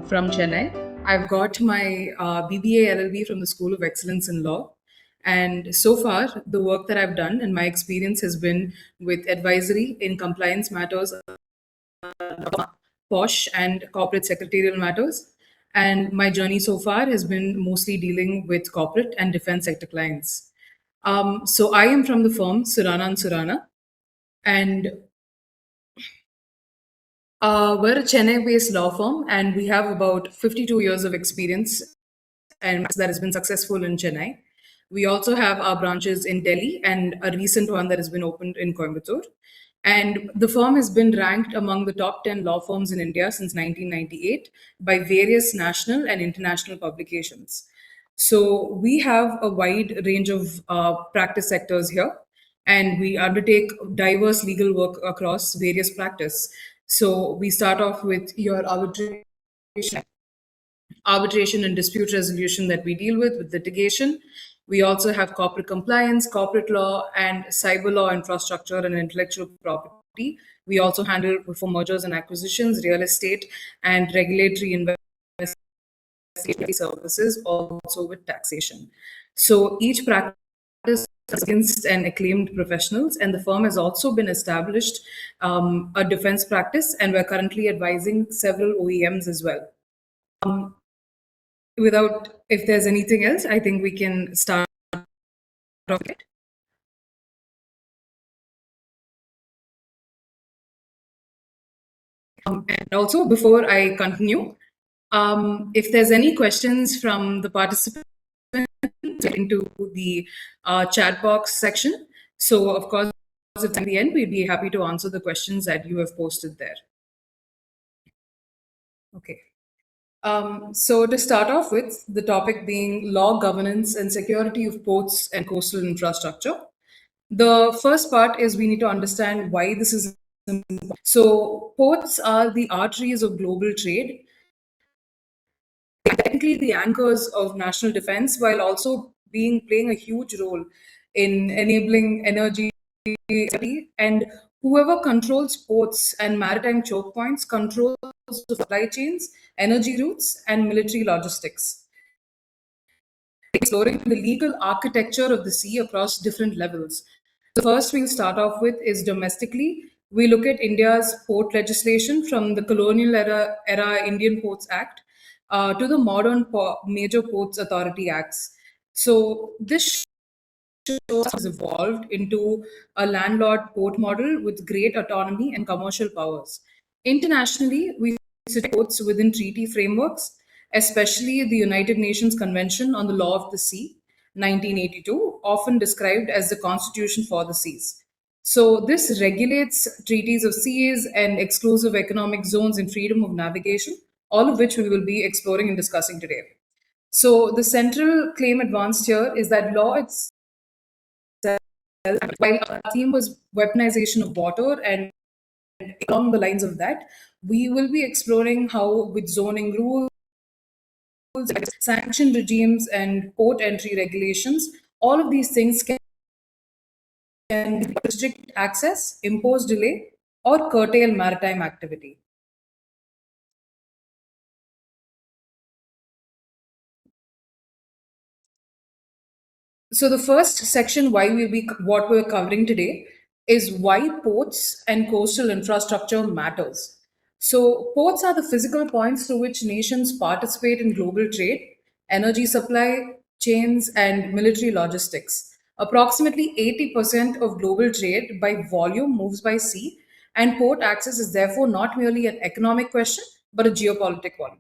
from Chennai. I've got my BBA LLB from the School of Excellence in Law. And so far, the work that I've done and my experience has been with advisory in compliance matters, POSH, and corporate secretarial matters. And my journey so far has been mostly dealing with corporate and defense sector clients. So I am from the firm Surana and Surana, and we're a Chennai-based law firm, and we have about 52 years of experience and that has been successful in Chennai. We also have our branches in Delhi and a recent one that has been opened in Coimbatore. And the firm has been ranked among the top 10 law firms in India since 1998 by various national and international publications. So we have a wide range of practice sectors here, and we undertake diverse legal work across various practice. So we start off with your arbitration and dispute resolution that we deal with litigation. We also have corporate compliance, corporate law, and cyber law, infrastructure, and intellectual property. We also handle for mergers and acquisitions, real estate, and regulatory investment services, also with taxation. So each practice against and acclaimed professionals, and the firm has also been established a defense practice, and we're currently advising several OEMs as well. Without, if there's anything else, I think we can start off it. And also, before I continue, if there's any questions from the participants into the chat box section, so of course, at the end, we'd be happy to answer the questions that you have posted there. Okay. So to start off with, the topic being law, governance, and security of ports and coastal infrastructure. The first part is we need to understand why this is important. So ports are the arteries of global trade, technically the anchors of national defense, while also being playing a huge role in enabling energy security. And whoever controls ports and maritime choke points controls the supply chains, energy routes, and military logistics. Exploring the legal architecture of the sea across different levels. The first we'll start off with is domestically. We look at India's port legislation from the colonial era Indian Ports Act to the modern Major Ports Authority Acts. So this shows has evolved into a landlord port model with great autonomy and commercial powers. Internationally, we see ports within treaty frameworks, especially the United Nations Convention on the Law of the Sea, 1982, often described as the Constitution for the Seas. So, this regulates treaties of seas and exclusive economic zones and freedom of navigation, all of which we will be exploring and discussing today. So, the central claim advanced here is that law itself, while our theme was weaponization of water, and along the lines of that, we will be exploring how, with zoning rules, sanction regimes, and port entry regulations, all of these things can restrict access, impose delay, or curtail maritime activity. So the first section, why we'll be what we're covering today, is why ports and coastal infrastructure matters. So ports are the physical points through which nations participate in global trade, energy supply chains, and military logistics. Approximately 80% of global trade by volume moves by sea, and port access is therefore not merely an economic question, but a geopolitical one.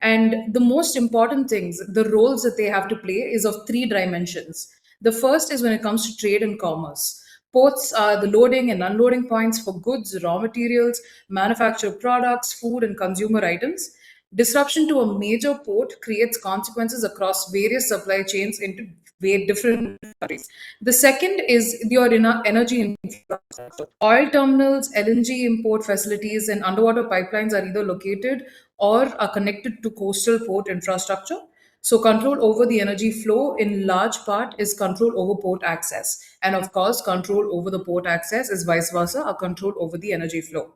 And the most important things, the roles that they have to play, is of three dimensions. The first is when it comes to trade and commerce. Ports are the loading and unloading points for goods, raw materials, manufactured products, food, and consumer items. Disruption to a major port creates consequences across various supply chains into very different countries. The second is your energy infrastructure. Oil terminals, LNG import facilities, and underwater pipelines are either located or are connected to coastal port infrastructure. So, control over the energy flow in large part is control over port access. And of course, control over the port access is vice versa, a control over the energy flow.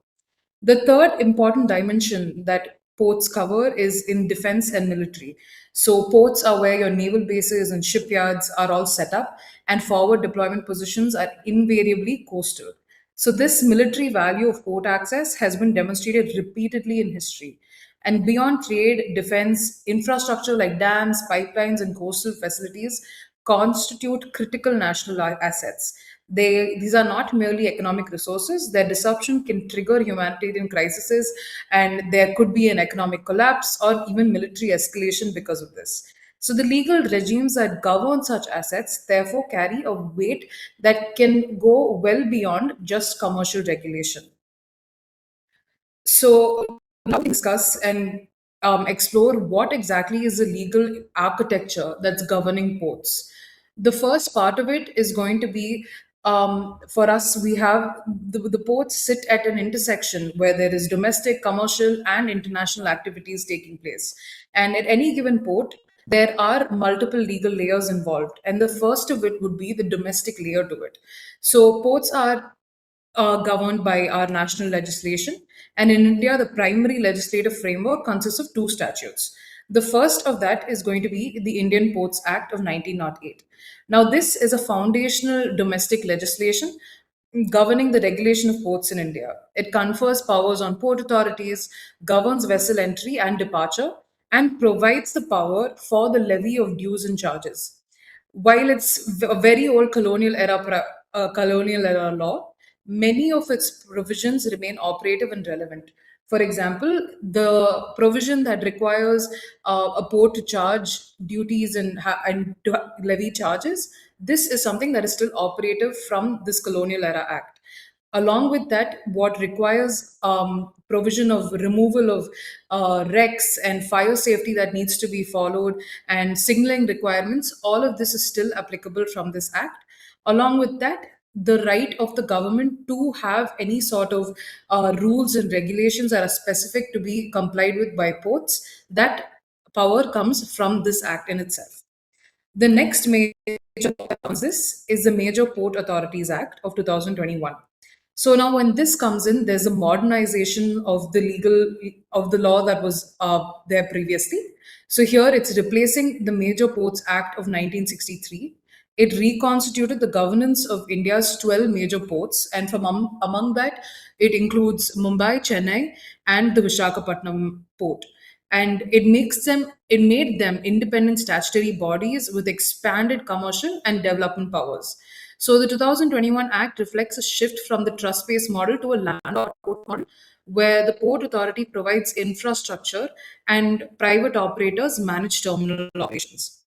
The third important dimension that ports cover is in defense and military. So, ports are where your naval bases and shipyards are all set up, and forward deployment positions are invariably coastal. So, this military value of port access has been demonstrated repeatedly in history. And beyond trade, defense, infrastructure like dams, pipelines, and coastal facilities constitute critical national assets. These are not merely economic resources. Their disruption can trigger humanitarian crises, and there could be an economic collapse or even military escalation because of this. So, the legal regimes that govern such assets therefore carry a weight that can go well beyond just commercial regulation. So now we discuss and explore what exactly is the legal architecture that's governing ports. The first part of it is going to be for us, we have the ports sit at an intersection where there is domestic, commercial, and international activities taking place. And at any given port, there are multiple legal layers involved. And the first of it would be the domestic layer to it. So ports are governed by our national legislation. And in India, the primary legislative framework consists of two statutes. The first of that is going to be the Indian Ports Act of 1908. Now, this is a foundational domestic legislation governing the regulation of ports in India. It confers powers on port authorities, governs vessel entry and departure, and provides the power for the levy of dues and charges. While it's a very old colonial era law, many of its provisions remain operative and relevant. For example, the provision that requires a port to charge duties and to levy charges, this is something that is still operative from this colonial era act. Along with that, what requires provision of removal of wrecks and fire safety that needs to be followed and signaling requirements, all of this is still applicable from this act. Along with that, the right of the government to have any sort of rules and regulations that are specific to be complied with by ports, that power comes from this act in itself. The next major law that comes this is the Major Port Authorities Act of 2021. So now, when this comes in, there's a modernization of the law that was there previously. So here, it's replacing the Major Ports Act of 1963. It reconstituted the governance of India's 12 major ports, and from among that, it includes Mumbai, Chennai, and the Visakhapatnam port. And it made them independent statutory bodies with expanded commercial and development powers. So the 2021 Act reflects a shift from the trust-based model to a landlord port model, where the port authority provides infrastructure and private operators manage terminal operations.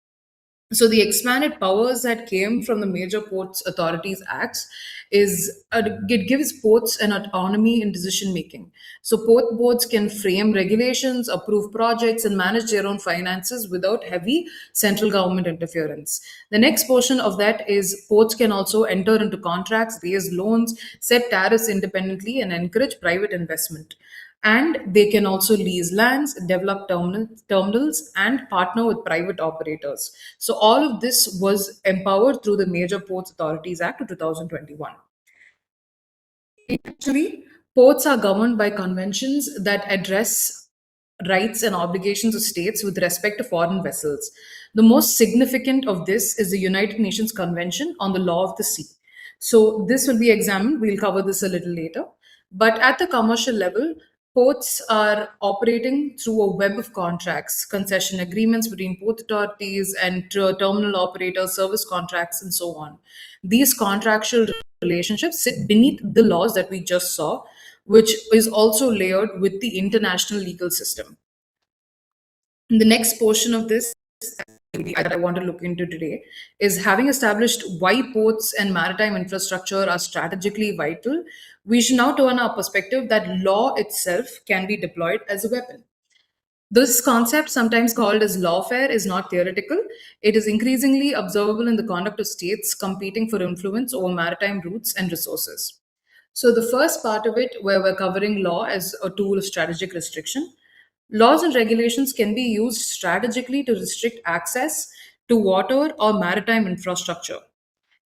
So the expanded powers that came from the Major Ports Authorities Acts is it gives ports an autonomy in decision making. So port boards can frame regulations, approve projects, and manage their own finances without heavy central government interference. The next portion of that is ports can also enter into contracts, raise loans, set tariffs independently, and encourage private investment. And they can also lease lands, develop terminals, and partner with private operators. So all of this was empowered through the Major Ports Authorities Act of 2021. Actually, ports are governed by conventions that address rights and obligations of states with respect to foreign vessels. The most significant of this is the United Nations Convention on the Law of the Sea. So, this will be examined. We'll cover this a little later. But at the commercial level, ports are operating through a web of contracts, concession agreements between port authorities and terminal operators, service contracts, and so on. These contractual relationships sit beneath the laws that we just saw, which is also layered with the international legal system. The next portion of this that I want to look into today is having established why ports and maritime infrastructure are strategically vital. We should now turn our perspective that law itself can be deployed as a weapon. This concept, sometimes called as lawfare, is not theoretical. It is increasingly observable in the conduct of states competing for influence over maritime routes and resources. So, the first part of it, where we're covering law as a tool of strategic restriction, laws and regulations can be used strategically to restrict access to water or maritime infrastructure.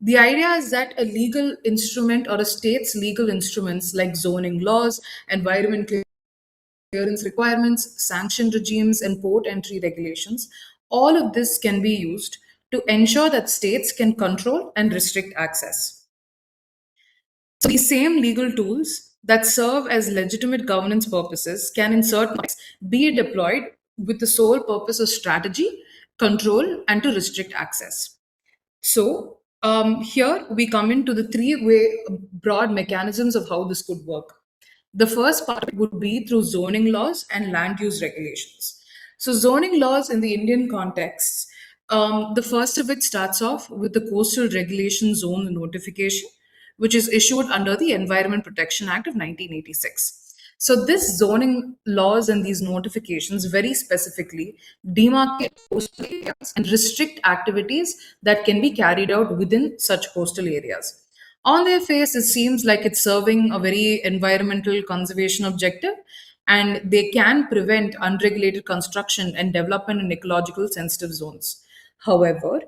The idea is that a legal instrument or a state's legal instruments like zoning laws, environment clearance requirements, sanction regimes, and port entry regulations, all of this can be used to ensure that states can control and restrict access. So these same legal tools that serve as legitimate governance purposes can, in certain contexts, be deployed with the sole purpose of strategy, control, and to restrict access. So here we come into the three-way broad mechanisms of how this could work. The first part would be through zoning laws and land use regulations. So zoning laws in the Indian context, the first of it starts off with the Coastal Regulation Zone Notification, which is issued under the Environment Protection Act of 1986. So, this zoning laws and these notifications very specifically demarcate coastal areas and restrict activities that can be carried out within such coastal areas. On their face, it seems like it's serving a very environmental conservation objective, and they can prevent unregulated construction and development in ecological sensitive zones. However,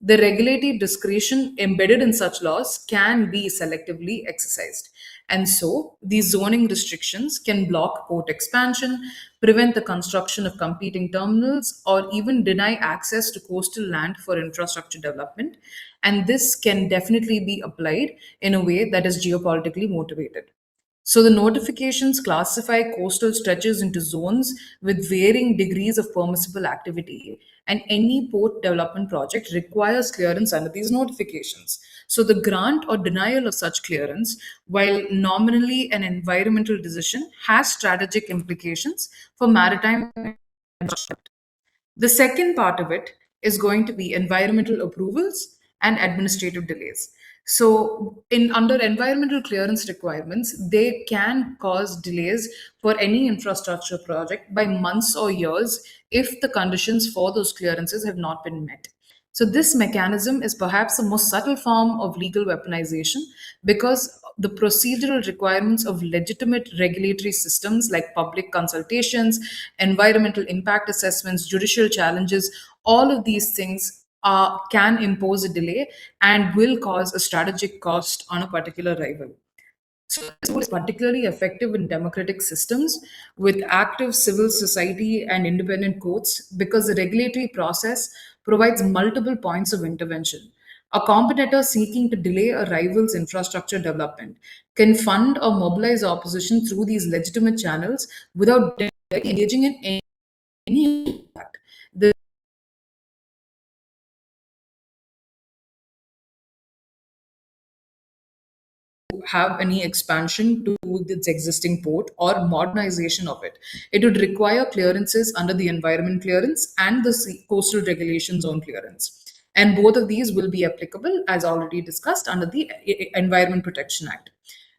the regulatory discretion embedded in such laws can be selectively exercised. And so, these zoning restrictions can block port expansion, prevent the construction of competing terminals, or even deny access to coastal land for infrastructure development. And this can definitely be applied in a way that is geopolitically motivated. So the notifications classify coastal stretches into zones with varying degrees of permissible activity, and any port development project requires clearance under these notifications. So the grant or denial of such clearance, while nominally an environmental decision, has strategic implications for maritime. The second part of it is going to be environmental approvals and administrative delays. So, in under environmental clearance requirements, they can cause delays for any infrastructure project by months or years if the conditions for those clearances have not been met. So, this mechanism is perhaps the most subtle form of legal weaponization because the procedural requirements of legitimate regulatory systems like public consultations, environmental impact assessments, judicial challenges, all of these things can impose a delay and will cause a strategic cost on a particular rival. So this tool is particularly effective in democratic systems with active civil society and independent courts because the regulatory process provides multiple points of intervention. A competitor seeking to delay a rival's infrastructure development can fund or mobilize opposition through these legitimate channels without directly engaging in any impact. The have any expansion to its existing port or modernization of it. It would require clearances under the environment clearance and the coastal regulation zone clearance. And both of these will be applicable, as already discussed, under the Environment Protection Act.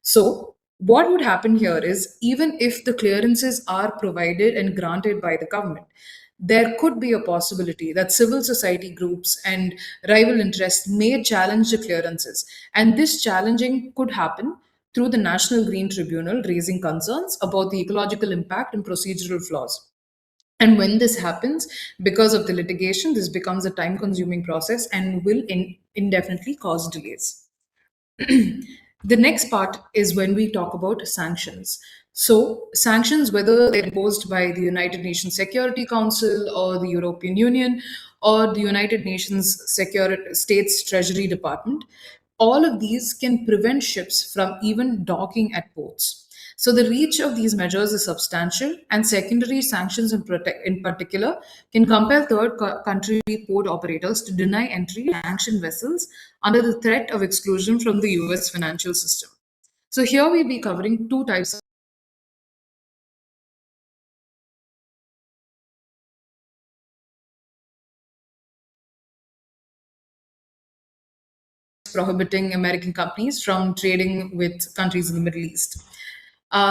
So, what would happen here is even if the clearances are provided and granted by the government, there could be a possibility that civil society groups and rival interests may challenge the clearances. And this challenging could happen through the National Green Tribunal raising concerns about the ecological impact and procedural flaws. And when this happens, because of the litigation, this becomes a time consuming process and will indefinitely cause delays. The next part is when we talk about sanctions. So, sanctions, whether they're imposed by the United Nations Security Council or the European Union or the United Nations Security States Treasury Department, all of these can prevent ships from even docking at ports. So the reach of these measures is substantial, and secondary sanctions in particular can compel country port operators to deny entry to sanctioned vessels under the threat of exclusion from the US financial system. So here we'll be covering two types of prohibiting American companies from trading with countries in the Middle East.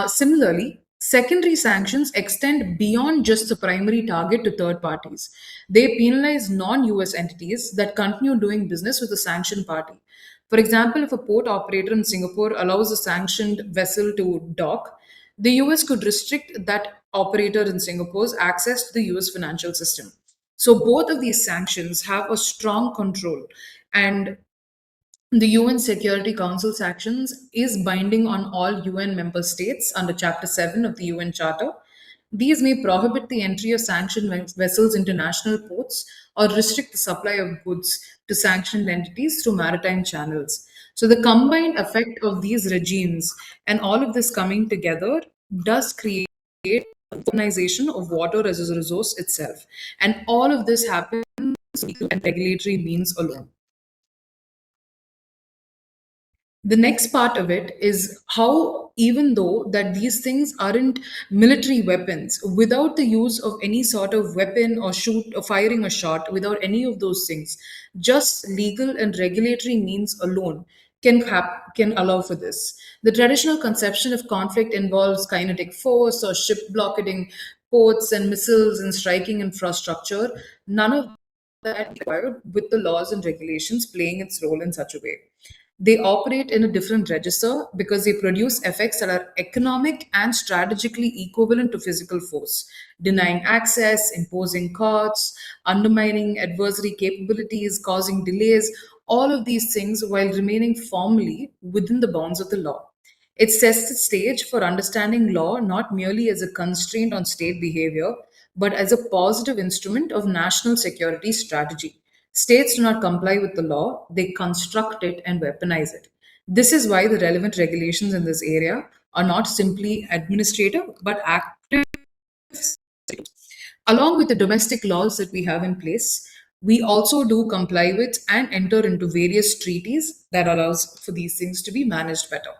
Similarly, secondary sanctions extend beyond just the primary target to third parties. They penalize non US entities that continue doing business with a sanctioned party. For example, if a port operator in Singapore allows a sanctioned vessel to dock, the US could restrict that operator in Singapore's access to the US financial system. So, both of these sanctions have a strong control, and the UN Security Council's actions is binding on all UN member states under Chapter 7 of the UN Charter. These may prohibit the entry of sanctioned vessels into national ports or restrict the supply of goods to sanctioned entities through maritime channels. So, the combined effect of these regimes and all of this coming together does create organization of water as a resource itself. And all of this happens and regulatory means alone. The next part of it is how, even though that these things aren't military weapons, without the use of any sort of weapon or shoot or firing a shot, without any of those things, just legal and regulatory means alone can allow for this. The traditional conception of conflict involves kinetic force or ship blockading ports and missiles and striking infrastructure. None of that required, with the laws and regulations playing its role in such a way. They operate in a different register because they produce effects that are economic and strategically equivalent to physical force, denying access, imposing costs, undermining adversary capabilities, causing delays, all of these things while remaining formally within the bounds of the law. It sets the stage for understanding law not merely as a constraint on state behavior, but as a positive instrument of national security strategy. States do not comply with the law, they construct it and weaponize it. This is why the relevant regulations in this area are not simply administrative but active. Along with the domestic laws that we have in place, we also do comply with and enter into various treaties that allows for these things to be managed better.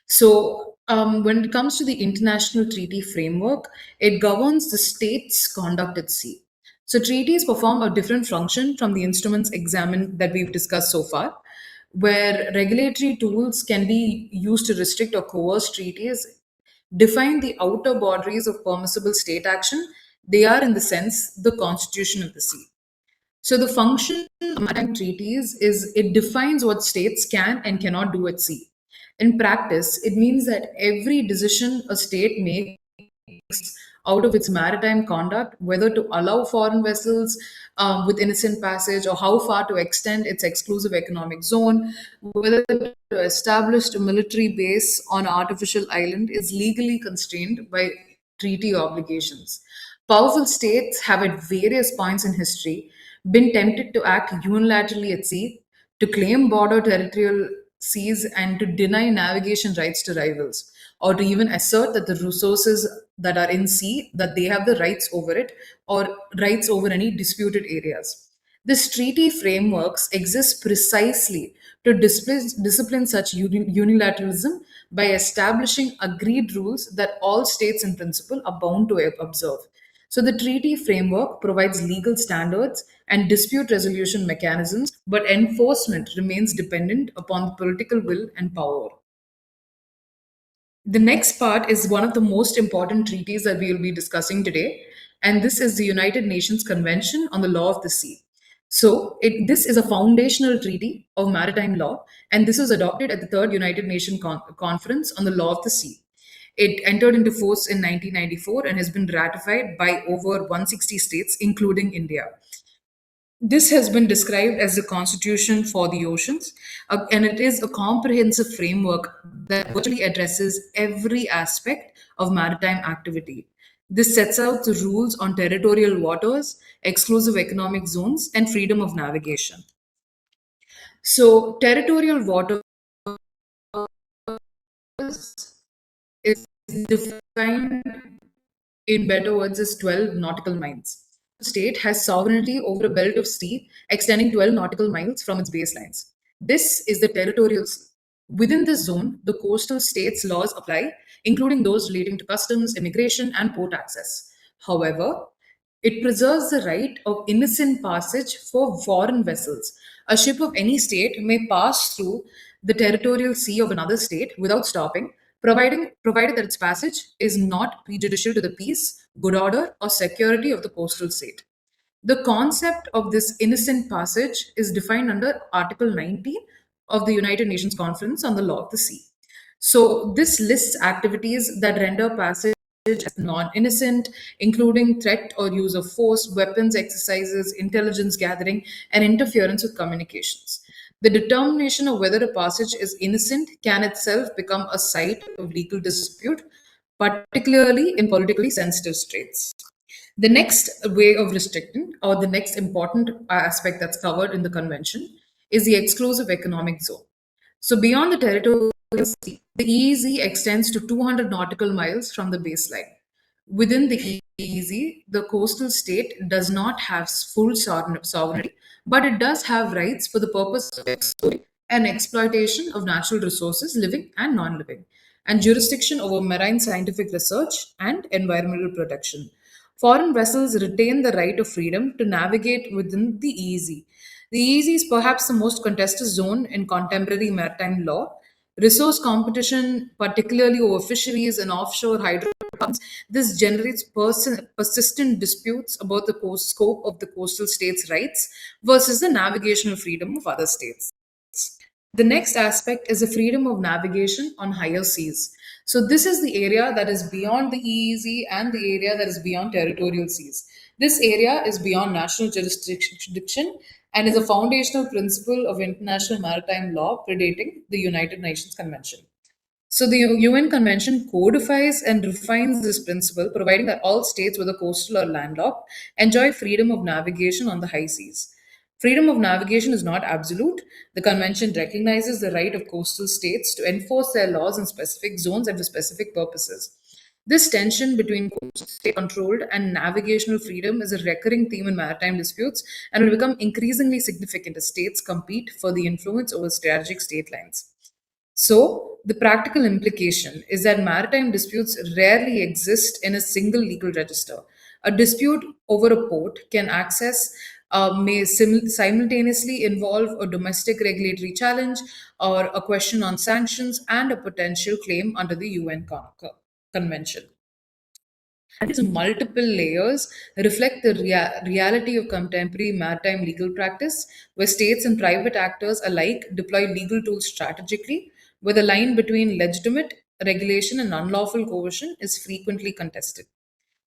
So, when it comes to the international treaty framework, it governs the state's conduct at sea. So, treaties perform a different function from the instruments examined that we've discussed so far, where regulatory tools can be used to restrict or coerce treaties, define the outer boundaries of permissible state action. They are, in the sense, the constitution of the sea. So the function of maritime treaties is it defines what states can and cannot do at sea. In practice, it means that every decision a state makes out of its maritime conduct, whether to allow foreign vessels with innocent passage or how far to extend its exclusive economic zone, whether to establish a military base on an artificial island, is legally constrained by treaty obligations. Powerful states have at various points in history been tempted to act unilaterally at sea, to claim border territorial seas, and to deny navigation rights to rivals, or to even assert that the resources that are in sea that they have the rights over it or rights over any disputed areas. This treaty frameworks exist precisely to discipline such unilateralism by establishing agreed rules that all states in principle are bound to observe. So the treaty framework provides legal standards and dispute resolution mechanisms, but enforcement remains dependent upon the political will and power. The next part is one of the most important treaties that we will be discussing today, and this is the United Nations Convention on the Law of the Sea. This is a foundational treaty of maritime law, and this was adopted at the Third United Nations Conference on the Law of the Sea. It entered into force in 1994 and has been ratified by over 160 states, including India. This has been described as the constitution for the oceans, and it is a comprehensive framework that virtually addresses every aspect of maritime activity. This sets out the rules on territorial waters, exclusive economic zones, and freedom of navigation. So, territorial waters is defined in better words as 12 nautical miles. The state has sovereignty over a belt of sea extending 12 nautical miles from its baselines. This is the territorial sea. Within this zone, the coastal states' laws apply, including those relating to customs, immigration, and port access. However, it preserves the right of innocent passage for foreign vessels. A ship of any state may pass through the territorial sea of another state without stopping, provided that its passage is not prejudicial to the peace, good order, or security of the coastal state. The concept of this innocent passage is defined under Article 19 of the United Nations Conference on the Law of the Sea. So, this lists activities that render passage as non innocent, including threat or use of force, weapons exercises, intelligence gathering, and interference with communications. The determination of whether a passage is innocent can itself become a site of legal dispute particularly in politically sensitive states. The next way of restricting, or the next important aspect that's covered in the convention, is the exclusive economic zone. So, beyond the territorial sea, the EEZ extends to 200 nautical miles from the baseline. Within the EEZ, the coastal state does not have full sovereignty, but it does have rights for the purpose of exploring and exploitation of natural resources, living and non living, and jurisdiction over marine scientific research and environmental protection. Foreign vessels retain the right of freedom to navigate within the EEZ. The EEZ is perhaps the most contested zone in contemporary maritime law. Resource competition, particularly over fisheries and offshore hydrocarbons, this generates persistent disputes about the scope of the coastal states' rights versus the navigational freedom of other states. The next aspect is the freedom of navigation on higher seas. So, this is the area that is beyond the EEZ and the area that is beyond territorial seas. This area is beyond national jurisdiction and is a foundational principle of international maritime law predating the United Nations Convention. So the UN Convention codifies and refines this principle, providing that all states, whether coastal or landlocked, enjoy freedom of navigation on the high seas. Freedom of navigation is not absolute. The Convention recognizes the right of coastal states to enforce their laws in specific zones and for specific purposes. This tension between state controlled and navigational freedom is a recurring theme in maritime disputes and will become increasingly significant as states compete for the influence over strategic state lines. So, the practical implication is that maritime disputes rarely exist in a single legal register. A dispute over a port can access may simultaneously involve a domestic regulatory challenge or a question on sanctions and a potential claim under the UN Convention. And these multiple layers reflect the reality of contemporary maritime legal practice, where states and private actors alike deploy legal tools strategically, where the line between legitimate regulation and unlawful coercion is frequently contested.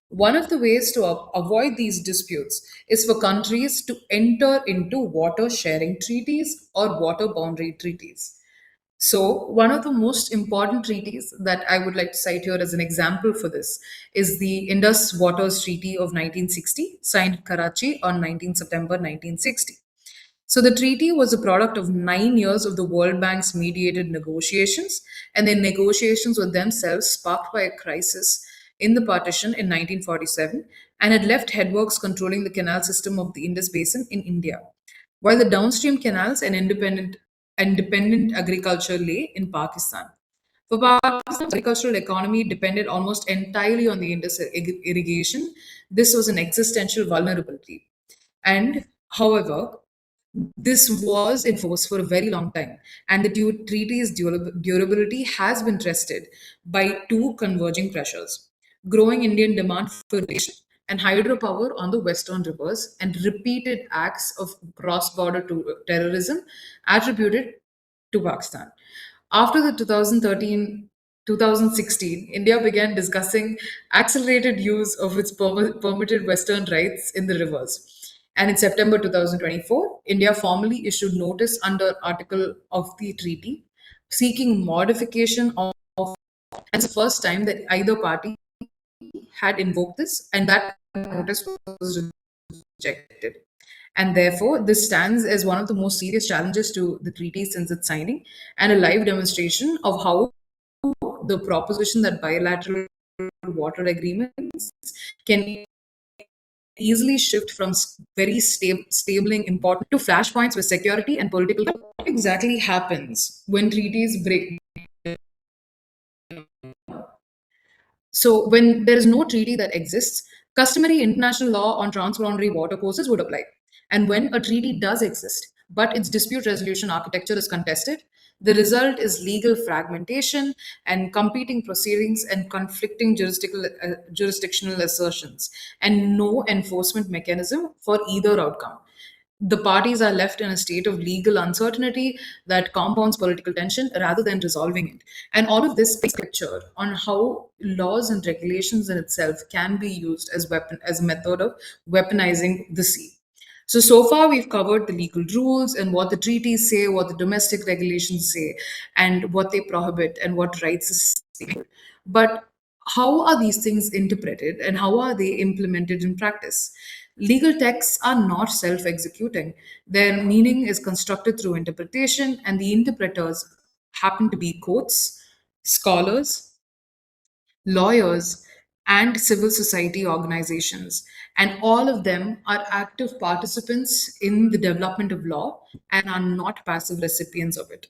One of the ways to avoid these disputes is for countries to enter into water sharing treaties or water boundary treaties. So, one of the most important treaties that I would like to cite here as an example for this is the Indus Waters Treaty of 1960, signed in Karachi on 19 September 1960. So, the treaty was a product of 9 years of the World Bank's mediated negotiations, and the negotiations were themselves sparked by a crisis in the partition in 1947 and had left headworks controlling the canal system of the Indus Basin in India, while the downstream canals and independent agriculture lay in Pakistan. For Pakistan's agricultural economy depended almost entirely on the Indus irrigation. This was an existential vulnerability. And however, this was in force for a very long time, and the treaty's durability has been tested by two converging pressures: growing Indian demand for irrigation and hydropower on the western rivers, and repeated acts of cross border terrorism attributed to Pakistan. After the 2016, India began discussing accelerated use of its permitted Western rights in the rivers. And in September 2024, India formally issued notice under Article of the treaty seeking modification of, and it's the first time that either party had invoked this, and that notice was rejected. And therefore, this stands as one of the most serious challenges to the treaty since its signing, and a live demonstration of how the proposition that bilateral water agreements can easily shift from very stabling important to flashpoints where security and political what exactly happens when treaties break. So, when there is no treaty that exists, customary international law on transboundary water courses would apply. And when a treaty does exist, but its dispute resolution architecture is contested, the result is legal fragmentation and competing proceedings and conflicting jurisdictional assertions, and no enforcement mechanism for either outcome. The parties are left in a state of legal uncertainty that compounds political tension rather than resolving it. And all of this is a picture on how laws and regulations in itself can be used as a method of weaponizing the sea. So far we've covered the legal rules and what the treaties say, what the domestic regulations say, and what they prohibit and what rights. But How are these things interpreted and how are they implemented in practice? Legal texts are not self executing. Their meaning is constructed through interpretation, and the interpreters happen to be courts, scholars, lawyers, and civil society organizations. And all of them are active participants in the development of law and are not passive recipients of it.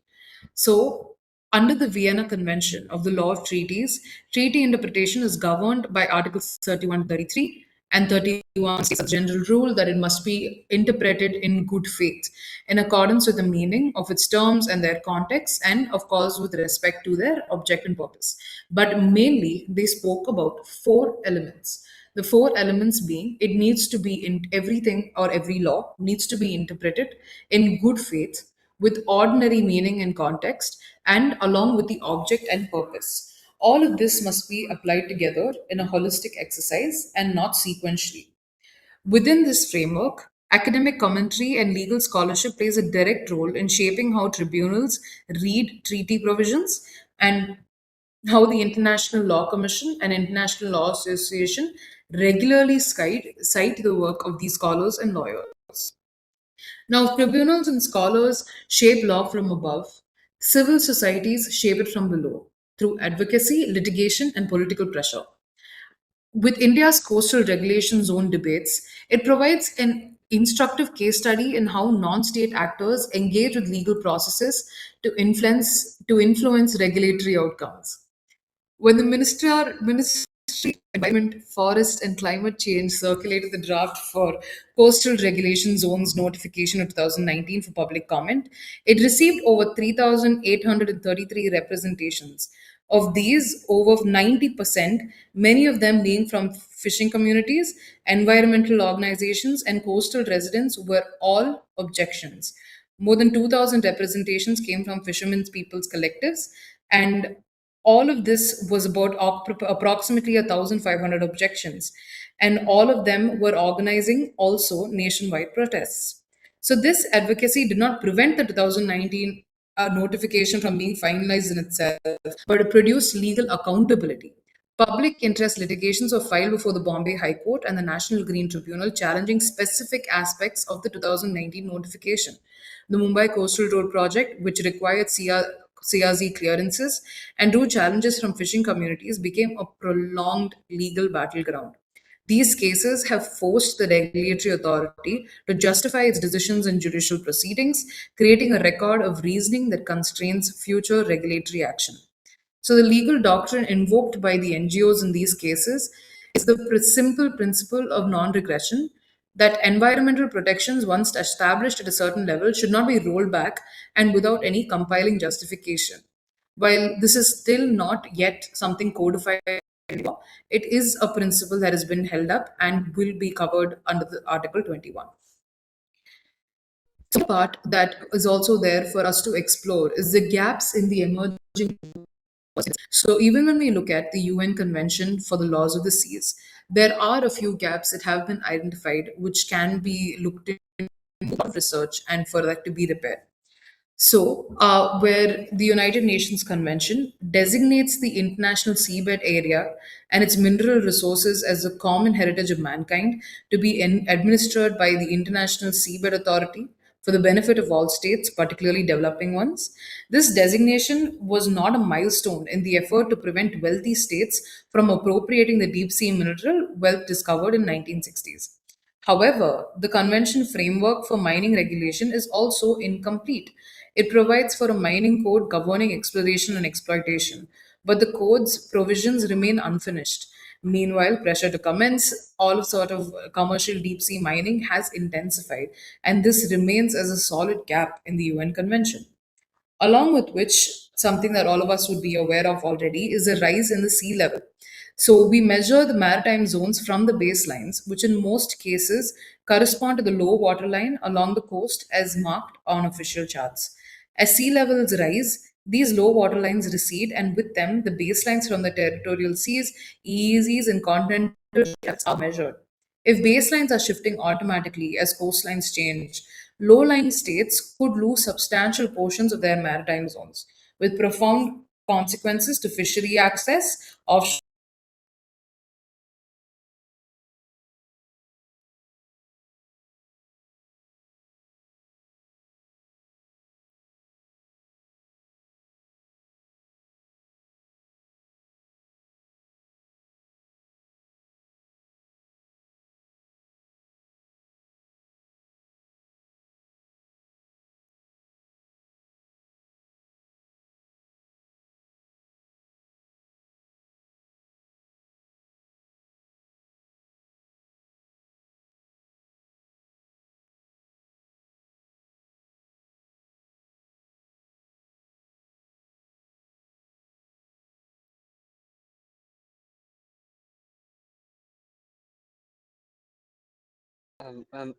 So, under the Vienna Convention of the Law of Treaties, treaty interpretation is governed by Articles 31 to 33, and 31 states a general rule that it must be interpreted in good faith, in accordance with the meaning of its terms and their context, and of course, with respect to their object and purpose. But mainly, they spoke about four elements. The four elements being it needs to be in everything or every law needs to be interpreted in good faith with ordinary meaning and context and along with the object and purpose. All of this must be applied together in a holistic exercise and not sequentially. Within this framework, academic commentary and legal scholarship plays a direct role in shaping how tribunals read treaty provisions and how the International Law Commission and International Law Association regularly cite the work of these scholars and lawyers. Now, tribunals and scholars shape law from above. Civil societies shape it from below through advocacy, litigation, and political pressure. With India's coastal regulation zone debates, it provides an instructive case study in how non-state actors engage with legal processes to influence regulatory outcomes. When the Ministry of Environment, Forest and Climate Change circulated the draft for Coastal Regulation Zones notification of 2019 for public comment, it received over 3,833 representations. Of these, over 90%, many of them being from fishing communities, environmental organizations, and coastal residents, were all objections. More than 2,000 representations came from fishermen's people's collectives, and all of this was about approximately 1,500 objections, and all of them were organizing also nationwide protests. So, this advocacy did not prevent the 2019 notification from being finalized in itself, but it produced legal accountability. Public interest litigations were filed before the Bombay High Court and the National Green Tribunal challenging specific aspects of the 2019 notification. The Mumbai Coastal Road project, which required CRZ clearances and drew challenges from fishing communities, became a prolonged legal battleground. These cases have forced the regulatory authority to justify its decisions in judicial proceedings, creating a record of reasoning that constrains future regulatory action. So, the legal doctrine invoked by the NGOs in these cases is the simple principle of non regression that environmental protections, once established at a certain level, should not be rolled back and without any compiling justification. While this is still not yet something codified in law, it is a principle that has been held up and will be covered under the Article 21. So, part that is also there for us to explore is the gaps in the emerging. So, even when we look at the UN Convention for the Laws of the Seas, there are a few gaps that have been identified which can be looked into research and for that to be repaired. So, where the United Nations Convention designates the international seabed area and its mineral resources as a common heritage of mankind to be administered by the International Seabed Authority for the benefit of all states, particularly developing ones. This designation was not a milestone in the effort to prevent wealthy states from appropriating the deep sea mineral wealth discovered in 1960s. However, the convention framework for mining regulation is also incomplete. It provides for a mining code governing exploration and exploitation, but the code's provisions remain unfinished. Meanwhile, pressure to commence all sort of commercial deep sea mining has intensified, and this remains as a solid gap in the UN Convention. Along with which, something that all of us would be aware of already is a rise in the sea level. So, we measure the maritime zones from the baselines, which in most cases correspond to the low water line along the coast as marked on official charts. As sea levels rise, these low water lines recede, and with them, the baselines from the territorial seas, EEZs, and continental shelves are measured. If baselines are shifting automatically as coastlines change, low-lying states could lose substantial portions of their maritime zones, with profound consequences to fishery access, offshore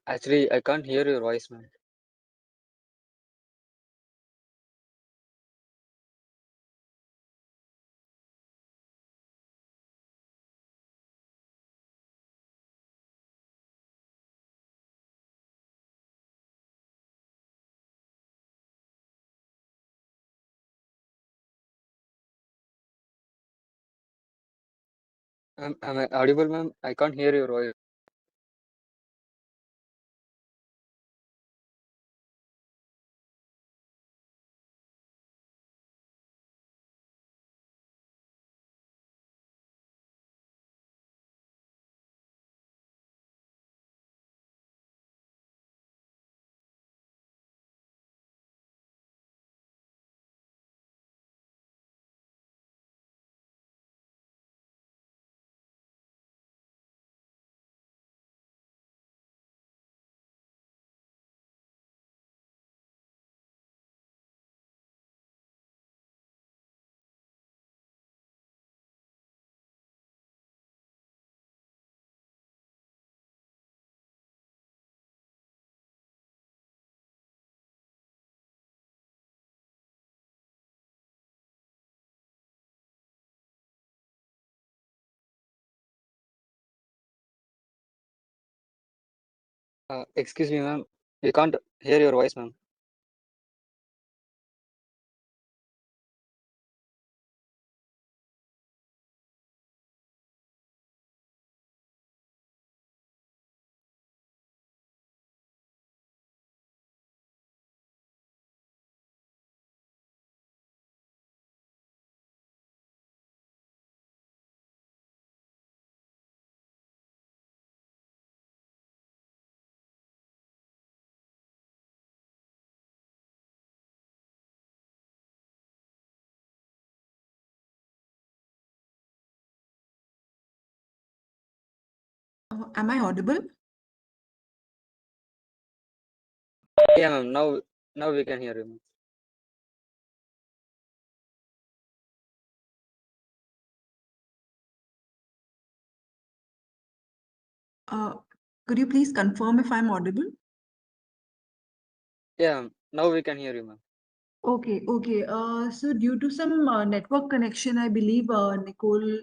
Actually, I can't hear your voice, ma'am. Am I audible, ma'am? I can't hear your voice. Excuse me, ma'am. We can't hear your voice, ma'am. Am I audible? Yeah, ma'am. Now we can hear you, ma'am. Uh, could you please confirm if I'm audible? Yeah, ma'am. Now we can hear you, ma'am. Okay. So due to some network connection, I believe Nicole's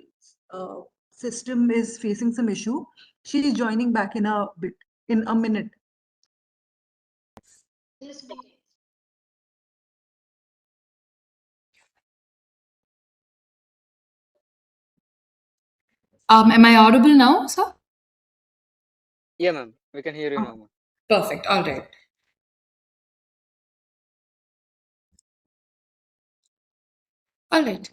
uh, system is facing some issue. She is joining back in a minute. Am I audible now, sir? Yeah, ma'am. We can hear you now, Uh, ma'am. Perfect. All right. All right.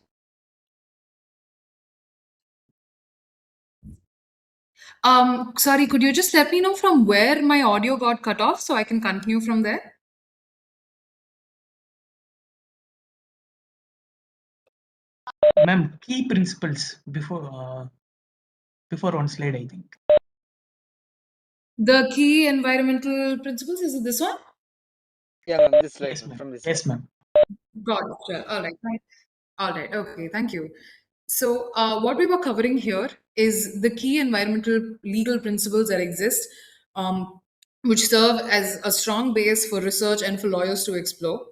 Sorry, could you just let me know from where my audio got cut off so I can continue from there? Ma'am, key principles before one slide, I think. The key environmental principles, is it this one? Yeah, ma'am. This slide, Yes, ma'am. ma'am. From this slide. Yes, ma'am. Got it. Sure. All right. All right. Okay. Thank you. So, what we were covering here is the key environmental legal principles that exist, which serve as a strong base for research and for lawyers to explore.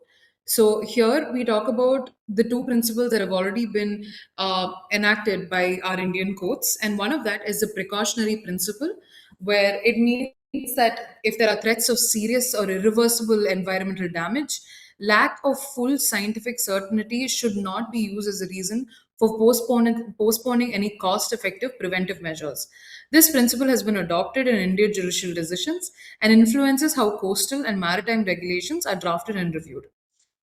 So, here we talk about the two principles that have already been enacted by our Indian courts. And one of that is the precautionary principle, where it means that if there are threats of serious or irreversible environmental damage, lack of full scientific certainty should not be used as a reason for postponing any cost effective preventive measures. This principle has been adopted in Indian judicial decisions and influences how coastal and maritime regulations are drafted and reviewed.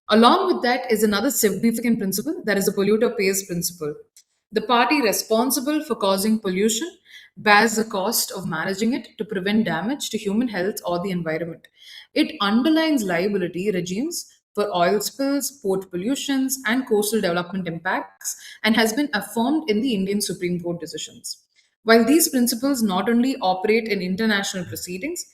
Along with that is another significant principle, that is the polluter pays principle. The party responsible for causing pollution bears the cost of managing it to prevent damage to human health or the environment. It underlines liability regimes for oil spills, port pollutions, and coastal development impacts, and has been affirmed in the Indian Supreme Court decisions. While these principles not only operate in international proceedings,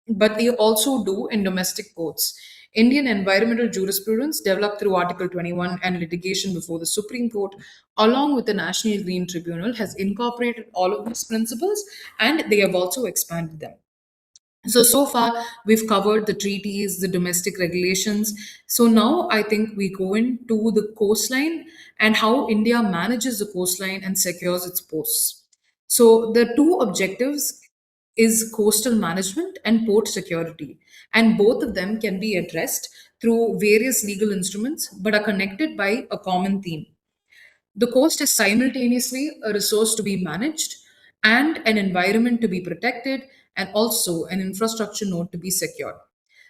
but they also do in domestic courts. Indian environmental jurisprudence developed through Article 21 and litigation before the Supreme Court, along with the National Green Tribunal, has incorporated all of these principles and they have also expanded them. So far, we've covered the treaties, the domestic regulations. So now I think we go into the coastline and how India manages the coastline and secures its ports. So the two objectives is coastal management and port security, and both of them can be addressed through various legal instruments but are connected by a common theme. The coast is simultaneously a resource to be managed and an environment to be protected, and also an infrastructure node to be secured.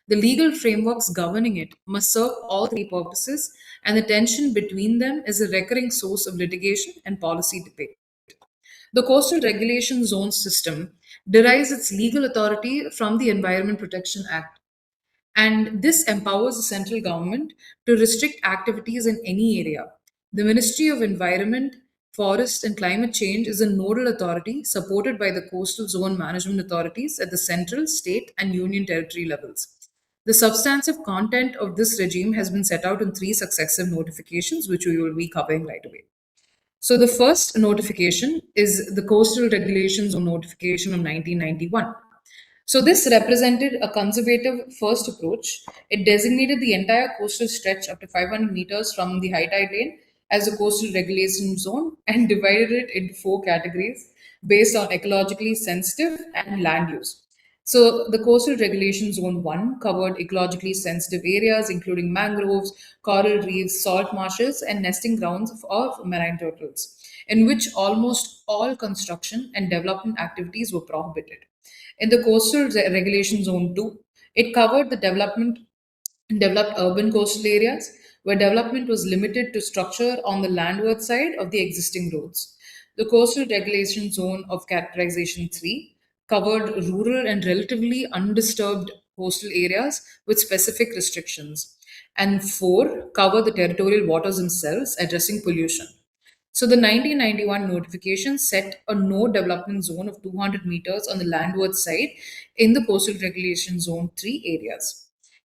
The legal frameworks governing it must serve all three purposes, and the tension between them is a recurring source of litigation and policy debate. The Coastal Regulation Zone system derives its legal authority from the Environment Protection Act, and this empowers the central government to restrict activities in any area. The Ministry of Environment, Forest and Climate Change is a nodal authority supported by the coastal zone management authorities at the central, state, and union territory levels. The substantive content of this regime has been set out in three successive notifications, which we will be covering right away. So, the first notification is the Coastal Regulations Notification of 1991. So, this represented a conservative first approach. It designated the entire coastal stretch up to 500 meters from the high tide lane as a coastal regulation zone and divided it into four categories based on ecologically sensitive and land use. So, the Coastal Regulation Zone 1 covered ecologically sensitive areas including mangroves, coral reefs, salt marshes, and nesting grounds of marine turtles, in which almost all construction and development activities were prohibited. In the Coastal Regulation Zone 2, it covered the developed urban coastal areas where development was limited to structure on the landward side of the existing roads. The Coastal Regulation Zone of Characterization 3 covered rural and relatively undisturbed coastal areas with specific restrictions. And 4 covered the territorial waters themselves, addressing pollution. So the 1991 notification set a no development zone of 200 meters on the landward side in the Coastal Regulation Zone 3 areas.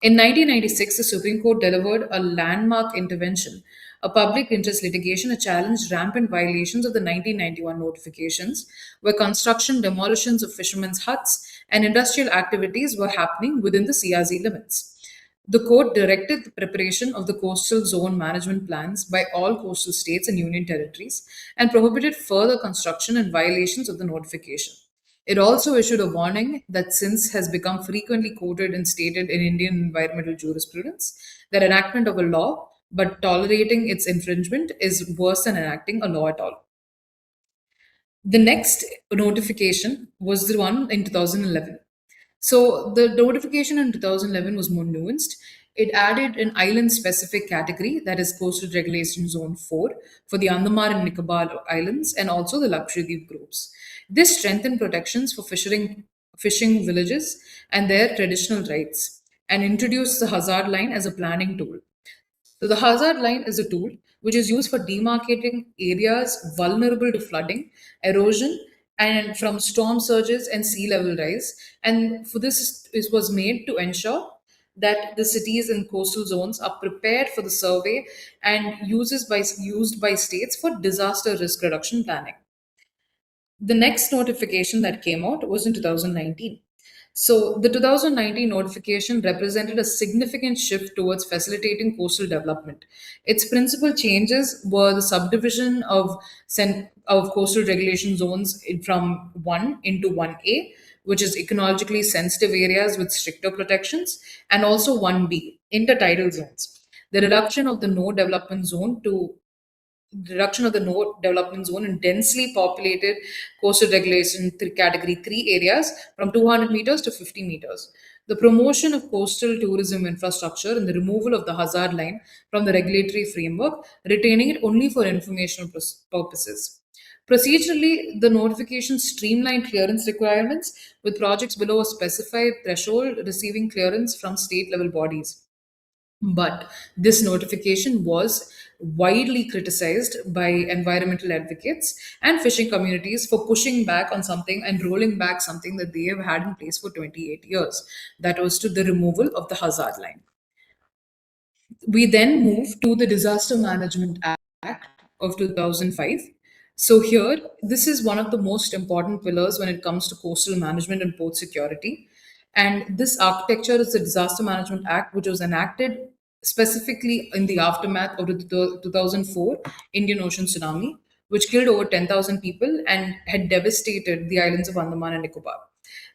In 1996, the Supreme Court delivered a landmark intervention, a public interest litigation, that challenged rampant violations of the 1991 notifications, where construction, demolitions of fishermen's huts, and industrial activities were happening within the CRZ limits. The court directed the preparation of the coastal zone management plans by all coastal states and union territories and prohibited further construction and violations of the notification. It also issued a warning that since has become frequently quoted and stated in Indian environmental jurisprudence that enactment of a law but tolerating its infringement is worse than enacting a law at all. The next notification was the one in 2011. So the notification in 2011 was more nuanced. It added an island specific category, that is Coastal Regulation Zone 4, for the Andaman and Nicobar Islands and also the Lakshadweep groups. This strengthened protections for fishing villages and their traditional rights and introduced the hazard line as a planning tool. So the hazard line is a tool which is used for demarcating areas vulnerable to flooding, erosion, and from storm surges and sea level rise. And for this, it was made to ensure that the cities and coastal zones are prepared for the survey and used by states for disaster risk reduction planning. The next notification that came out was in 2019. So, the 2019 notification represented a significant shift towards facilitating coastal development. Its principal changes were the subdivision of coastal regulation zones from 1 into 1A, which is ecologically sensitive areas with stricter protections, and also 1B, intertidal zones. The reduction of the no development zone to reduction of the no development zone in densely populated coastal regulation category 3 areas from 200 meters to 50 meters, the promotion of coastal tourism infrastructure and the removal of the hazard line from the regulatory framework, retaining it only for informational purposes. Procedurally, the notification streamlined clearance requirements with projects below a specified threshold receiving clearance from state level bodies. But this notification was widely criticized by environmental advocates and fishing communities for pushing back on something and rolling back something that they have had in place for 28 years. That was to the removal of the hazard line. We then move to the Disaster Management Act of 2005. So, here, this is one of the most important pillars when it comes to coastal management and port security. And this architecture is the Disaster Management Act, which was enacted specifically in the aftermath of the 2004 Indian Ocean tsunami, which killed over 10,000 people and had devastated the islands of Andaman and Nicobar,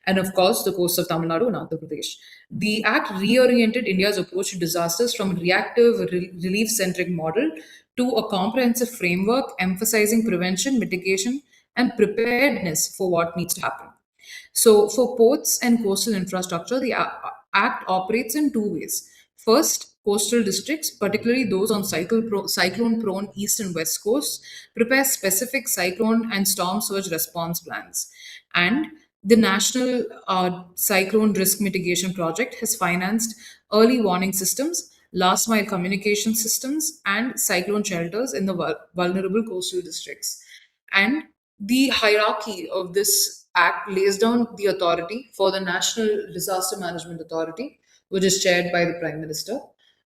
and of course the coast of Tamil Nadu and Andhra Pradesh. The act reoriented India's approach to disasters from a reactive, relief centric model to a comprehensive framework emphasizing prevention, mitigation, and preparedness for what needs to happen. So, for ports and coastal infrastructure, the Act operates in two ways. First, coastal districts, particularly those on cyclone prone east and west coasts, prepare specific cyclone and storm surge response plans. And the National Cyclone Risk Mitigation Project has financed early warning systems, last mile communication systems, and cyclone shelters in the vulnerable coastal districts. And the hierarchy of this act lays down the authority for the National Disaster Management Authority, which is chaired by the Prime Minister.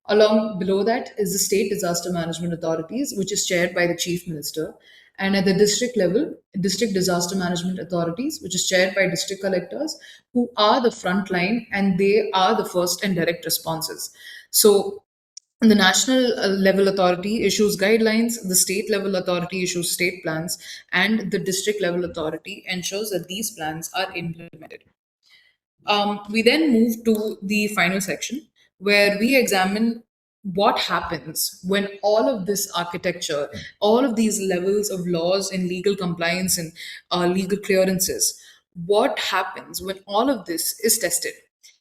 Along below that is the State Disaster Management Authorities, which is chaired by the Chief Minister. And at the district level, District Disaster Management Authorities, which is chaired by district collectors, who are the front line and they are the first and direct responses. So the national level authority issues guidelines, the state level authority issues state plans, and the district level authority ensures that these plans are implemented. We then move to the final section where we examine what happens when all of this architecture, all of these levels of laws and legal compliance and legal clearances, what happens when all of this is tested?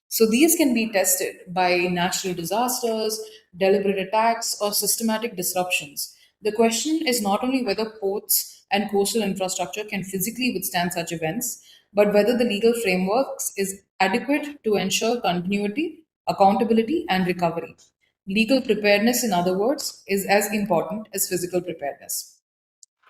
So these can be tested by natural disasters, deliberate attacks, or systematic disruptions. The question is not only whether ports and coastal infrastructure can physically withstand such events, but whether the legal frameworks is adequate to ensure continuity, accountability, and recovery. Legal preparedness, in other words, is as important as physical preparedness.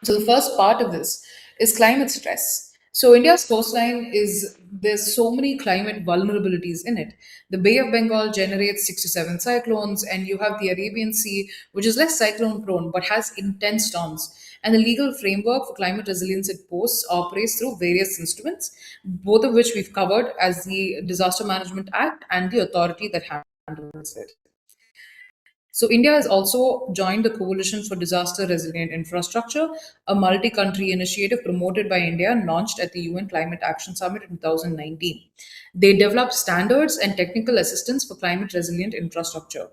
So the first part of this is climate stress. So India's coastline is there's so many climate vulnerabilities in it. The Bay of Bengal generates 67 cyclones, and you have the Arabian Sea, which is less cyclone prone but has intense storms. And the legal framework for climate resilience at ports operates through various instruments, both of which we've covered as the Disaster Management Act and the authority that handles it. So India has also joined the Coalition for Disaster Resilient Infrastructure, a multi-country initiative promoted by India and launched at the UN Climate Action Summit in 2019. They developed standards and technical assistance for climate resilient infrastructure.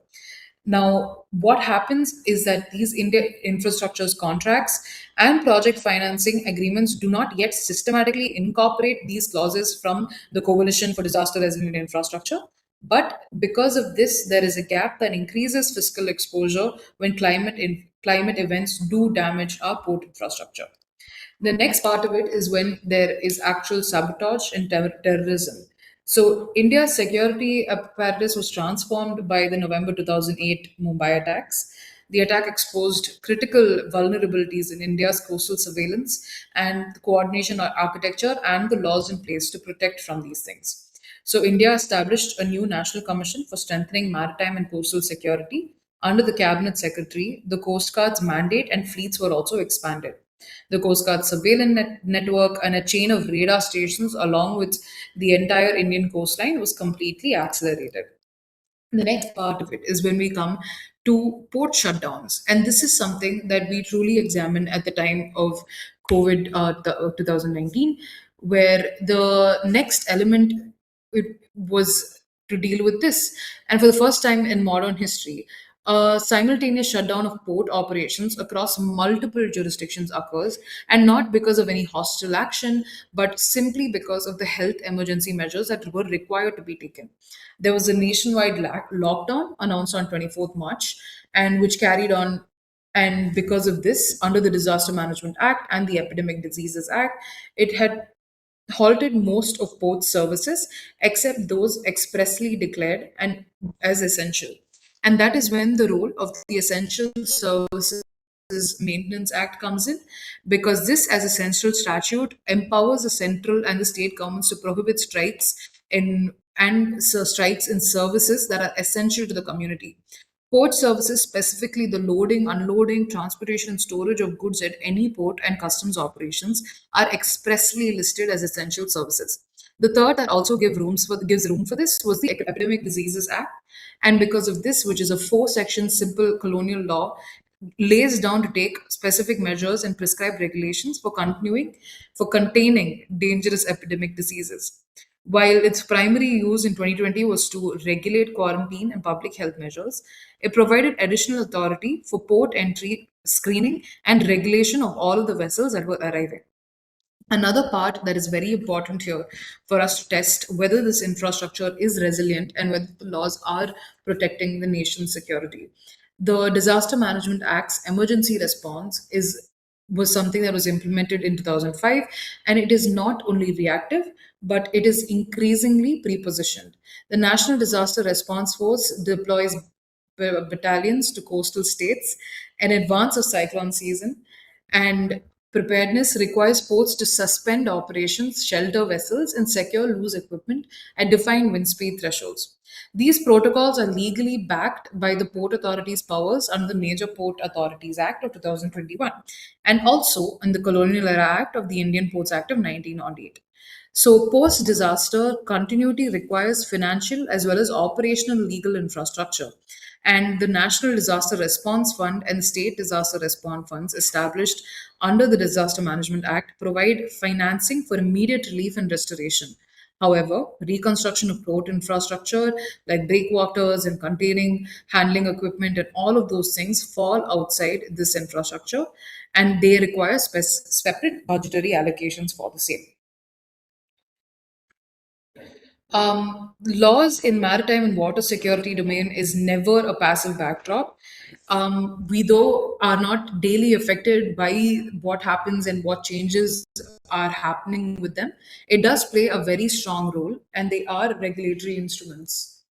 Now, what happens is that these India infrastructures contracts and project financing agreements do not yet systematically incorporate these clauses from the Coalition for Disaster Resilient Infrastructure. But because of this, there is a gap that increases fiscal exposure when climate events do damage our port infrastructure. The next part of it is when there is actual sabotage and terrorism. So India's security apparatus was transformed by the November 2008 Mumbai attacks. The attack exposed critical vulnerabilities in India's coastal surveillance and the coordination architecture and the laws in place to protect from these things. So India established a new national commission for strengthening maritime and coastal security. Under the cabinet secretary, the Coast Guard's mandate and fleets were also expanded. The Coast Guard surveillance network and a chain of radar stations along with the entire Indian coastline was completely accelerated. The next part of it is when we come to port shutdowns. And this is something that we truly examine at the time of COVID 2019, where the next element it was to deal with this. And for the first time in modern history, a simultaneous shutdown of port operations across multiple jurisdictions occurs, and not because of any hostile action, but simply because of the health emergency measures that were required to be taken. There was a nationwide lockdown announced on 24th March, and which carried on. And because of this, under the Disaster Management Act and the Epidemic Diseases Act, it had halted most of port services except those expressly declared and as essential. And that is when the role of the Essential Services Maintenance Act comes in, because this, as a central statute, empowers the central and the state governments to prohibit strikes strikes in services that are essential to the community. Port services, specifically the loading, unloading, transportation, and storage of goods at any port and customs operations, are expressly listed as essential services. The third that also gives room for this was the Epidemic Diseases Act. And because of this, which is a four-section simple colonial law, lays down to take specific measures and prescribe regulations for containing dangerous epidemic diseases. While its primary use in 2020 was to regulate quarantine and public health measures, it provided additional authority for port entry, screening, and regulation of all of the vessels that were arriving. Another part that is very important here for us to test whether this infrastructure is resilient and whether the laws are protecting the nation's security. The Disaster Management Act's emergency response is was something that was implemented in 2005, and it is not only reactive but it is increasingly prepositioned. The National Disaster Response Force deploys battalions to coastal states in advance of cyclone season, and preparedness requires ports to suspend operations, shelter vessels, and secure loose equipment at defined wind speed thresholds. These protocols are legally backed by the Port Authority's powers under the Major Port Authorities Act of 2021 and also in the Colonial Era Act of the Indian Ports Act of 1908. So, post disaster continuity requires financial as well as operational legal infrastructure. And the National Disaster Response Fund and State Disaster Response Funds established under the Disaster Management Act provide financing for immediate relief and restoration. However, reconstruction of port infrastructure like breakwaters and containing handling equipment and all of those things fall outside this infrastructure and they require separate budgetary allocations for the same. Laws in maritime and water security domain is never a passive backdrop. We though are not daily affected by what happens and what changes are happening with them. It does play a very strong role, and they are regulatory instruments.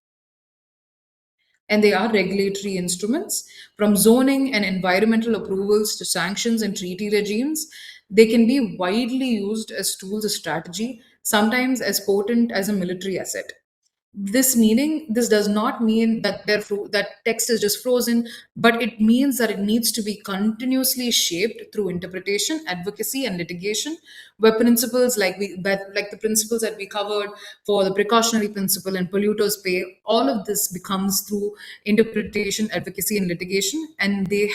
From zoning and environmental approvals to sanctions and treaty regimes. They can be widely used as tools of strategy, sometimes as potent as a military asset. This does not mean that that text is just frozen, but it means that it needs to be continuously shaped through interpretation, advocacy, and litigation, where principles like the principles that we covered for the precautionary principle and polluters pay, all of this becomes through interpretation, advocacy, and litigation, and they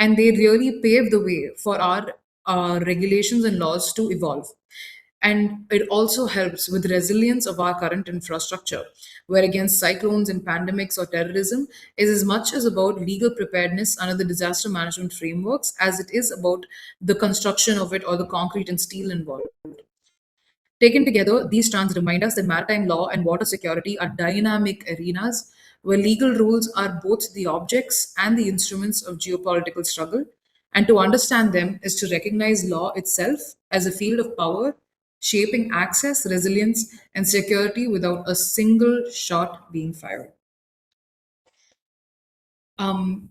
really pave the way for our regulations and laws to evolve. And it also helps with resilience of our current infrastructure, where against cyclones and pandemics or terrorism is as much as about legal preparedness under the disaster management frameworks as it is about the construction of it or the concrete and steel involved. Taken together, these strands remind us that maritime law and water security are dynamic arenas where legal rules are both the objects and the instruments of geopolitical struggle. And to understand them is to recognize law itself as a field of power, shaping access, resilience, and security without a single shot being fired. Um,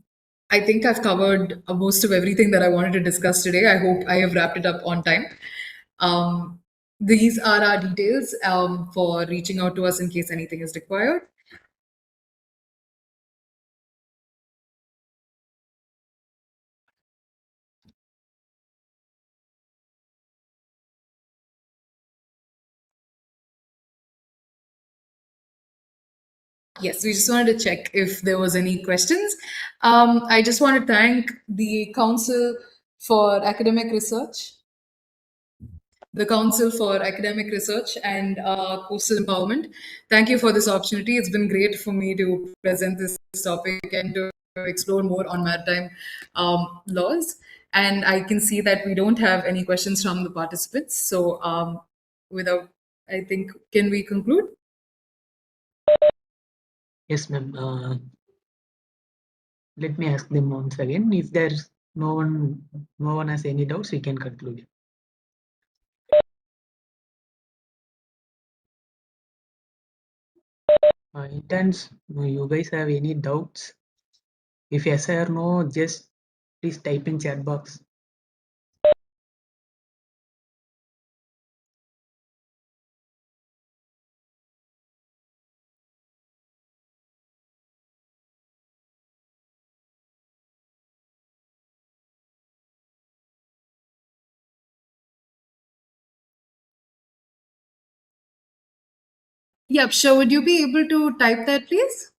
I think I've covered most of everything that I wanted to discuss today. I hope I have wrapped it up on time. Um, these are our details for reaching out to us in case anything is required. Yes, we just wanted to check if there was any questions. I just want to thank the Council for Academic Research, and Coastal Empowerment. Thank you for this opportunity. It's been great for me to present this topic and to explore more on maritime laws. And I can see that we don't have any questions from the participants. So, without, I think, can we conclude? Yes, ma'am. Let me ask them once again. If there's no one has any doubts, we can conclude. Interns, you guys have any doubts? If yes or no, just please type in chat box. Yep, sure. Would you be able to type that, please?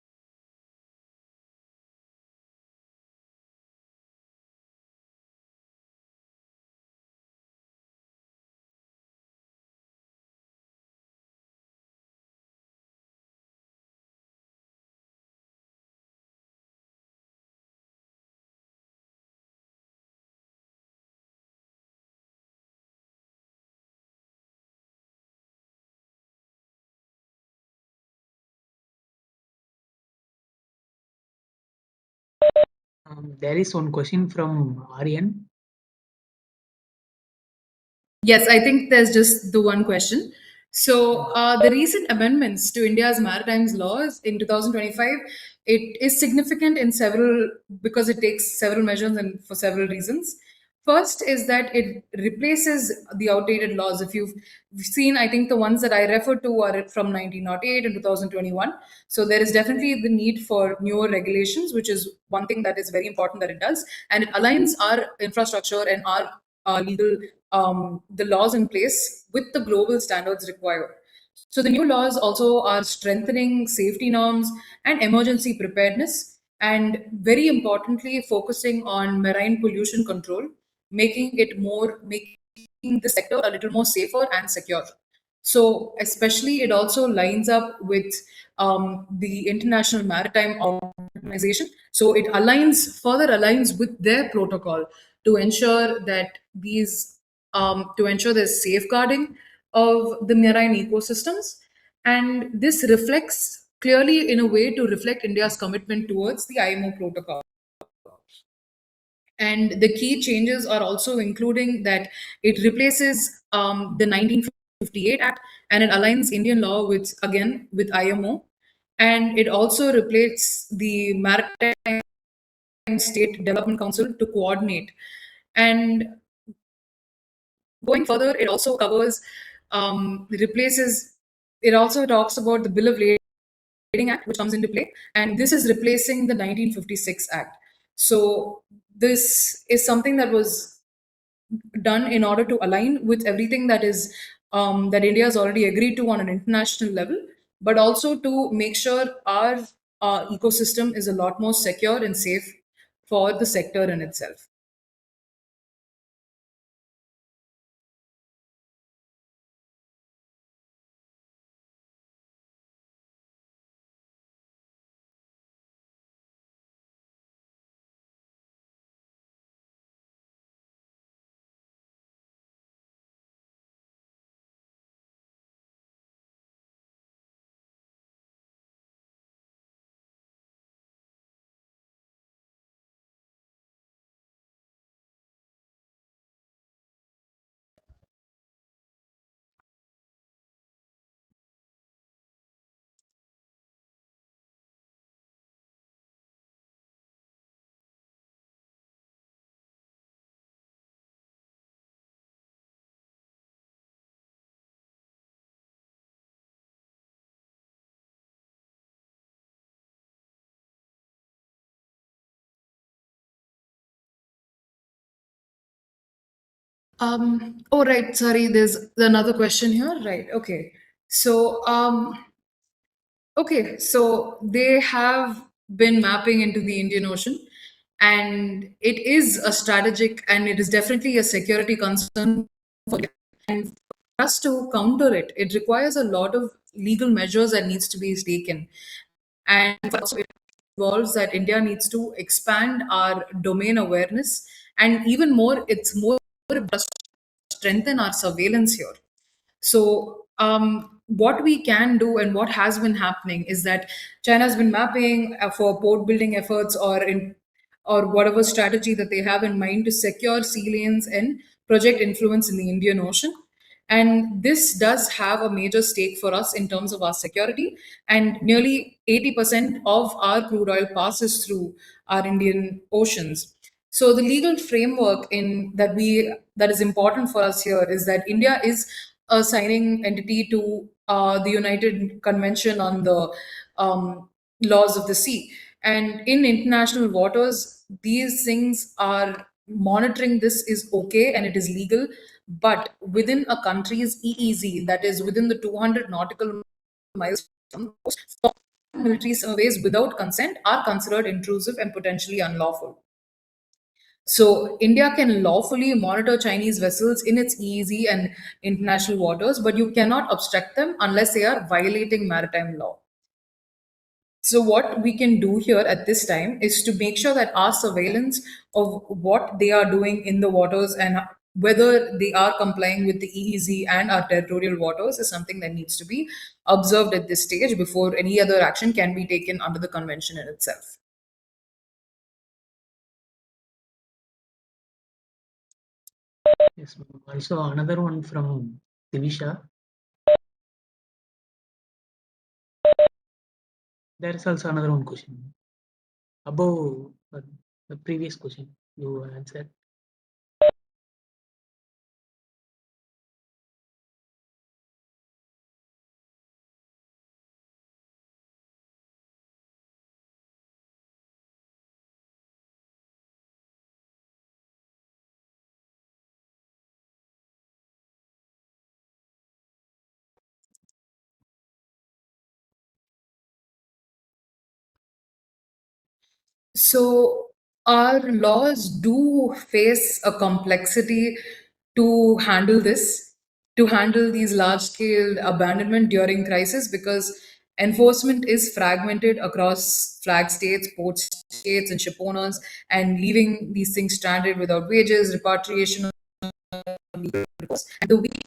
There is one question from Aryan. Yes, I think there's just the one question. So, the recent amendments to India's maritime laws in 2025, it is significant in several because it takes several measures and for several reasons. First is that it replaces the outdated laws. If you've seen, I think the ones that I refer to are from 1908 and 2021. So there is definitely the need for newer regulations, which is one thing that is very important that it does, and it aligns our infrastructure and our legal the laws in place with the global standards required. So the new laws also are strengthening safety norms and emergency preparedness, and very importantly, focusing on marine pollution control, making the sector a little more safer and secure. So, especially, it also lines up with the International Maritime Organization. So, further aligns with their protocol to ensure that to ensure there's safeguarding of the marine ecosystems. And this reflects clearly in a way to reflect India's commitment towards the IMO protocol. And the key changes are also including that it replaces the 1958 Act, and it aligns Indian law with IMO, and it also replaces the Maritime State Development Council to coordinate. And going further, it also replaces. It also talks about the Bill of Lading Act, which comes into play, and this is replacing the 1956 Act. So this is something that was done in order to align with everything that India has already agreed to on an international level, but also to make sure our ecosystem is a lot more secure and safe for the sector in itself. Oh, right. Sorry, there's another question here. Right. Okay. So, okay. So they have been mapping into the Indian Ocean, and it is a strategic and it is definitely a security concern for them. And for us to counter it, it requires a lot of legal measures that needs to be taken. And also it involves that India needs to expand our domain awareness, and even more, it's more strengthen our surveillance here. So, what we can do and what has been happening is that China has been mapping for port building efforts or whatever strategy that they have in mind to secure sea lanes and project influence in the Indian Ocean. And this does have a major stake for us in terms of our security. And nearly 80% of our crude oil passes through our Indian oceans. So the legal framework in that is important for us here is that India is a signing entity to the United Convention on the laws of the sea, and in international waters, these things are monitoring this is okay and it is legal, but within a country's EEZ, that is within the 200 nautical miles from the coast. Military surveys without consent are considered intrusive and potentially unlawful. So India can lawfully monitor Chinese vessels in its EEZ and international waters, but you cannot obstruct them unless they are violating maritime law. So what we can do here at this time is to make sure that our surveillance of what they are doing in the waters and whether they are complying with the EEZ and our territorial waters is something that needs to be observed at this stage before any other action can be taken under the convention in itself. Yes, ma'am. Also another one from Divisha. There is also another one question above the previous question you answered. So our laws do face a complexity to handle this, to handle these large scale abandonment during crisis, because enforcement is fragmented across flag states, port states, and ship owners, and leaving these things stranded without wages, repatriation, the weak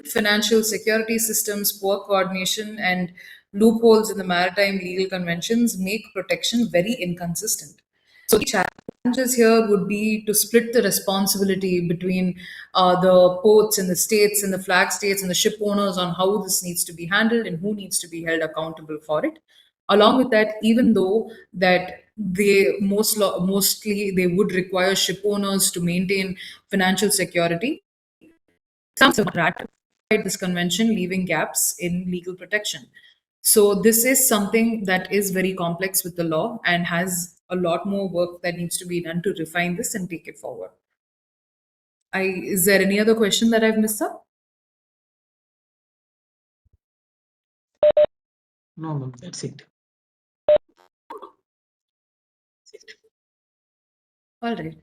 financial security systems, poor coordination, and loopholes in the maritime legal conventions make protection very inconsistent. So the challenges here would be to split the responsibility between the ports and the states and the flag states and the ship owners on how this needs to be handled and who needs to be held accountable for it. Along with that, even though that they mostly they would require ship owners to maintain financial security, some have ratified this convention, leaving gaps in legal protection. So, this is something that is very complex with the law and has a lot more work that needs to be done to refine this and take it forward. Is there any other question that I've missed up? No, ma'am, that's it. All right.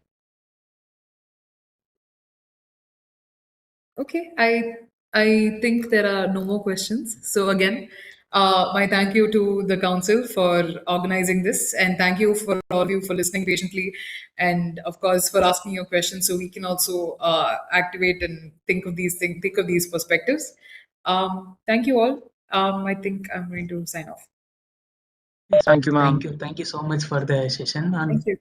Okay, I think there are no more questions. So again, my thank you to the council for organizing this, and thank you for all of you for listening patiently, and of course for asking your questions, so we can also activate and think of these perspectives. Thank you all. I think I'm going to sign off. Yes, Thank you, ma'am. Thank you so much for the session. And Thank you.